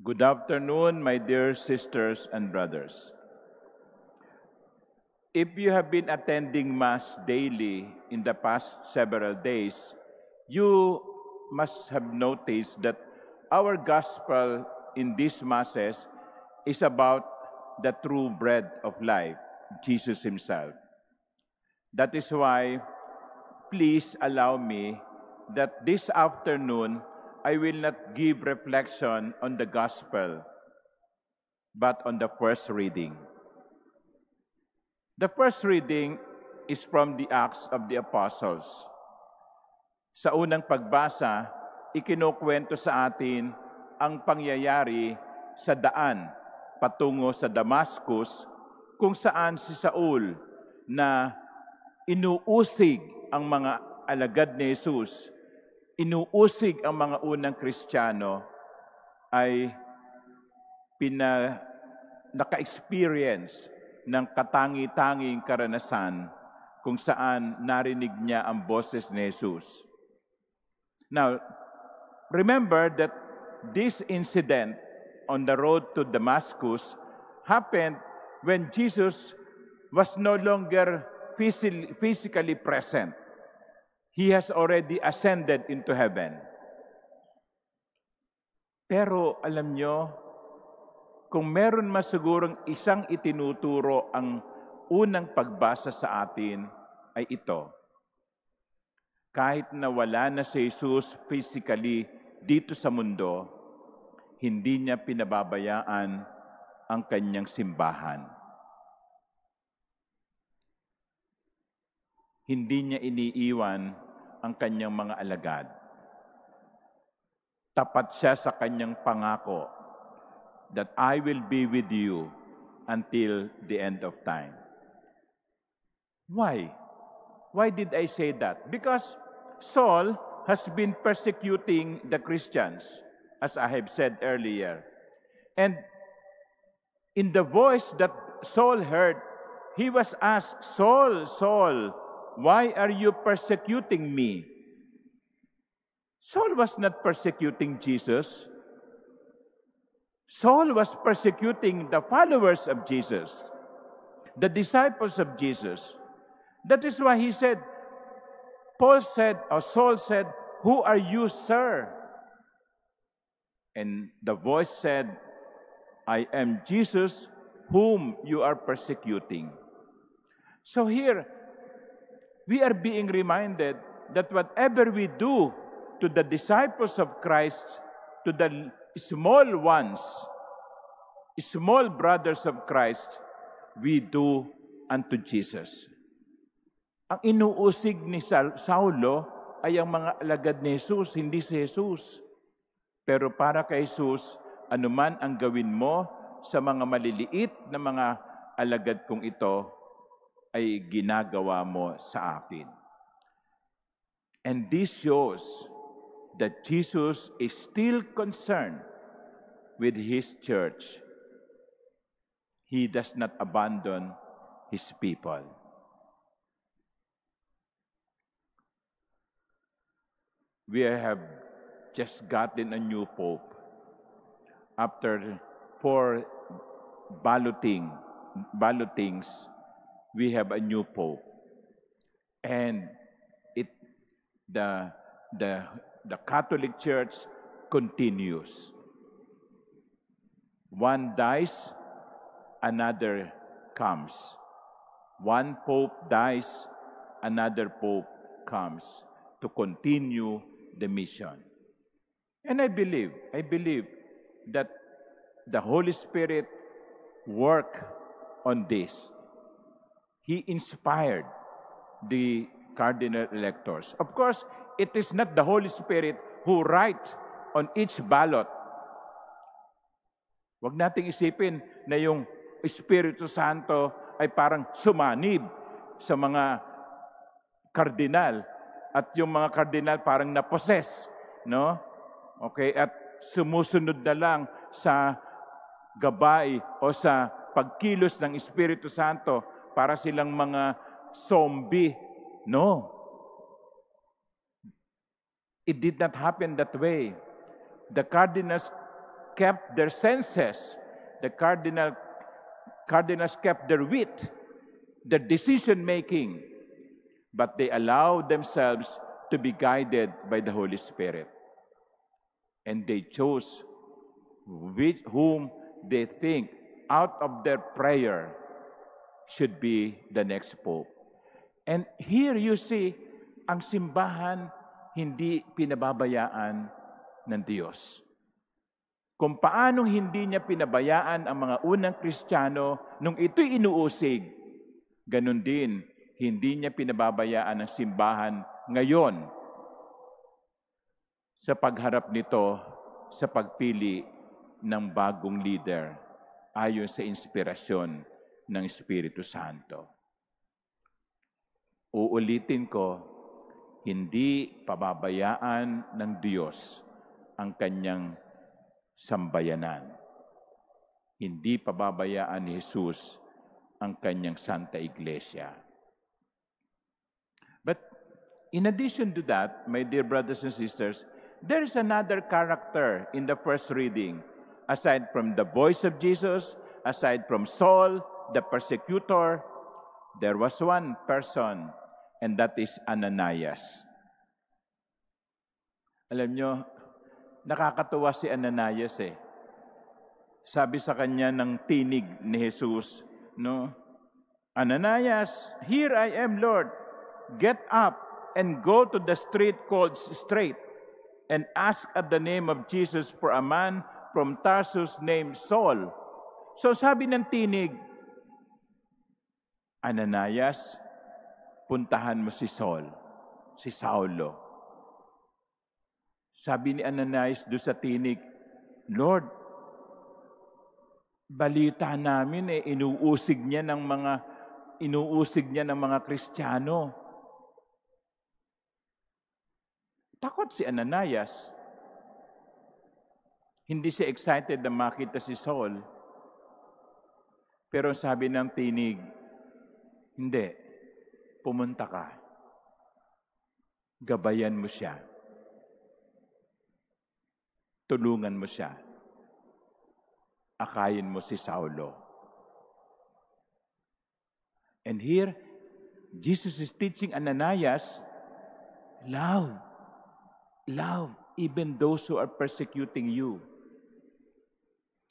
Good afternoon, my dear sisters and brothers. If you have been attending Mass daily in the past several days, you must have noticed that our gospel in these Masses is about the true bread of life, Jesus Himself. That is why, please allow me that this afternoon, I will not give reflection on the gospel, but on the first reading. The first reading is from the Acts of the Apostles. Sa unang pagbasa, ikinukwento sa atin ang pangyayari sa daan patungo sa Damascus, kung saan si Saul na inuusig ang mga alagad ni Jesus, inuusig ang mga unang Kristiyano, ay naka-experience ng katangi-tanging karanasan kung saan narinig niya ang boses ni Jesus. Now, remember that this incident on the road to Damascus happened when Jesus was no longer physically present. He has already ascended into heaven. Pero alam nyo, kung meron masigurong isang itinuturo ang unang pagbasa sa atin, ay ito. Kahit na wala na si Jesus physically dito sa mundo, hindi niya pinababayaan ang kanyang simbahan. Hindi niya iniiwan ang kanyang mga alagad. Tapat siya sa kanyang pangako that I will be with you until the end of time. Why? Why did I say that? Because Saul has been persecuting the Christians, as I have said earlier. And in the voice that Saul heard, he was asked, Saul, Saul, why are you persecuting me? Saul was not persecuting Jesus. Saul was persecuting the followers of Jesus, the disciples of Jesus. That is why he said, Saul said, who are you, sir? And the voice said, I am Jesus whom you are persecuting. So here, we are being reminded that whatever we do to the disciples of Christ, to the small ones, small brothers of Christ, we do unto Jesus. Ang inuusig ni Saulo ay ang mga alagad ni Jesus, hindi si Jesus. Pero para kay Jesus, anuman ang gawin mo sa mga maliliit na mga alagad kong ito, ay ginagawa mo sa akin. And this shows that Jesus is still concerned with His church. He does not abandon His people. We have just gotten a new pope. After 4 ballotings, we have a new pope. And the Catholic Church continues. One dies, another comes. One pope dies, another pope comes to continue the mission. And I believe that the Holy Spirit worked on this. He inspired the cardinal electors. Of course, it is not the Holy Spirit who writes on each ballot. Huwag nating isipin na yung Espiritu Santo ay parang sumanib sa mga kardinal at yung mga kardinal parang naposes, no? Okay, at sumusunod na lang sa gabay o sa pagkilos ng Espiritu Santo para silang mga zombie. No. It did not happen that way. The cardinals kept their senses. The cardinals kept their wit, their decision-making, but they allowed themselves to be guided by the Holy Spirit. And they chose whom they think out of their prayer should be the next Pope. And here you see, ang simbahan hindi pinababayaan ng Diyos. Kung paanong hindi niya pinabayaan ang mga unang Kristiyano nung ito'y inuusig, ganun din, hindi niya pinababayaan ang simbahan ngayon sa pagharap nito sa pagpili ng bagong leader ayon sa inspirasyon ng Espiritu Santo. Uulitin ko, hindi pababayaan ng Diyos ang kanyang sambayanan. Hindi pababayaan ni Jesus ang kanyang Santa Iglesia. But in addition to that, my dear brothers and sisters, there is another character in the first reading. Aside from the voice of Jesus, aside from Saul, the persecutor, there was one person, and that is Ananias. Alam nyo, nakakatuwa si Ananias eh. Sabi sa kanya ng tinig ni Jesus, no? Ananias, here I am, Lord. Get up and go to the street called Straight and ask at the name of Jesus for a man from Tarsus named Saul. So sabi ng tinig, Ananias, puntahan mo si Saul, si Saulo. Sabi ni Ananias doon sa tinig, Lord, balita namin inuusig niya ng mga Kristiyano. Takot si Ananias. Hindi siya excited na makita si Saul. Pero sabi ng tinig, hindi, pumunta ka. Gabayan mo siya. Tulungan mo siya. Akayin mo si Saulo. And here, Jesus is teaching Ananias, love even those who are persecuting you.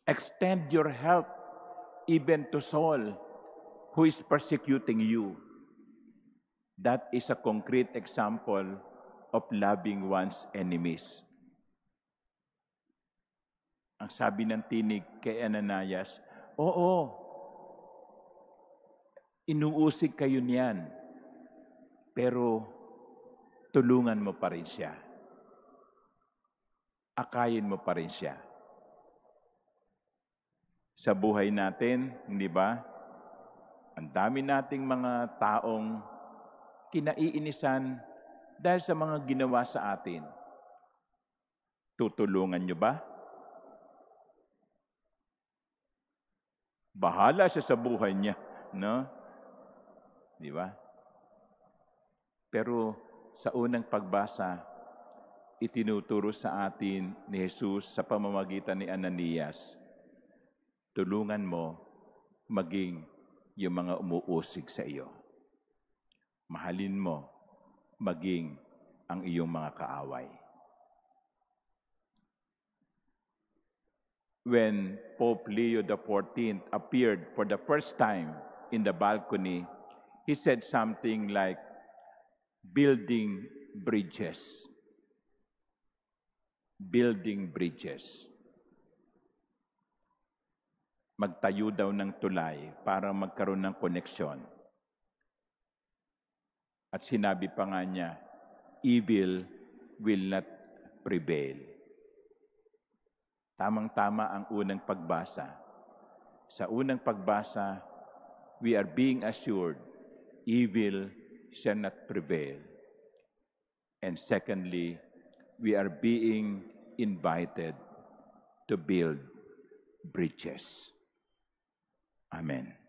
Extend your help even to Saul, who is persecuting you. That is a concrete example of loving one's enemies. Ang sabi ng tinig kay Ananias, oo, inuusig kayo niyan, pero tulungan mo pa rin siya. Akayin mo pa rin siya. Sa buhay natin, hindi ba? Ang dami nating mga taong kinaiinisan dahil sa mga ginawa sa atin. Tutulungan niyo ba? Bahala siya sa buhay niya, no? Di ba? Pero sa unang pagbasa, itinuturo sa atin ni Jesus sa pamamagitan ni Ananias, tulungan mo maging yung mga umuusig sa iyo. Mahalin mo maging ang iyong mga kaaway. When Pope Leo XIV appeared for the first time in the balcony, he said something like, building bridges. Building bridges. Magtayo daw ng tulay para magkaroon ng koneksyon. At sinabi pa nga niya, evil will not prevail. Tamang-tama ang unang pagbasa. Sa unang pagbasa, we are being assured, evil shall not prevail. And secondly, we are being invited to build bridges. Amen.